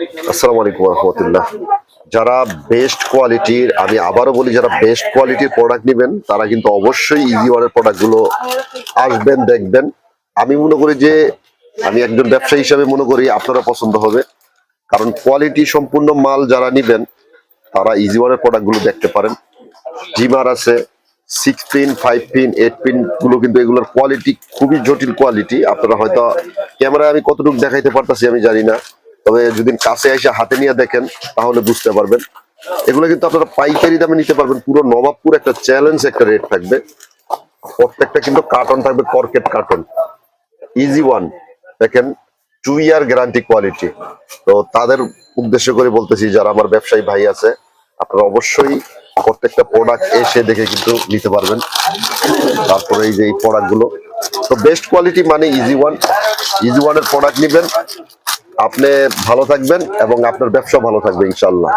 আসসালামু আলাইকুম রহমতুল্লাহ। যারা বেস্ট কোয়ালিটির, আমি আবারও বলি, যারা বেস্ট কোয়ালিটির প্রোডাক্ট নেবেন তারা কিন্তু অবশ্যই ইজি ওয়ানের প্রোডাক্টগুলো আসবেন, দেখবেন। আমি মনে করি যে, আমি একজন ব্যবসায়ী হিসাবে মনে করি আপনারা পছন্দ হবে, কারণ কোয়ালিটি সম্পূর্ণ মাল যারা নেবেন তারা ইজি ওয়ানের প্রোডাক্টগুলো দেখতে পারেন। জিমার আছে 6 পিন, 5 পিন, 8 পিন গুলো, কিন্তু এগুলোর কোয়ালিটি খুবই জটিল কোয়ালিটি। আপনারা হয়তো ক্যামেরায় আমি কতটুকু দেখাইতে পারতাছি আমি জানি না, তবে যদি কাছে এসে হাতে নিয়ে দেখেন তাহলে বুঝতে পারবেন। এগুলো কিন্তু আপনারা পাইকারি দামে নিতে পারবেন। পুরো নবাবপুর একটা চ্যালেঞ্জ একটা রেট থাকবে। প্রত্যেকটা কিন্তু কার্টন থাকবে, কর্কেট কার্টন। ইজি ওয়ান দেখেন, 2 ইয়ার গ্যারান্টি কোয়ালিটি। তো তাদের উদ্দেশ্য করে বলতেছি, যারা আমার ব্যবসায়ী ভাই আছে, আপনারা অবশ্যই প্রত্যেকটা প্রোডাক্ট এসে দেখে কিন্তু নিতে পারবেন। তারপরে এই যে এই প্রোডাক্ট গুলো, তো বেস্ট কোয়ালিটি মানে ইজি ওয়ান। ইজি ওয়ানের প্রোডাক্ট নেবেন, আপনি ভালো থাকবেন এবং আপনার ব্যবসা ভালো থাকবে ইনশাল্লাহ।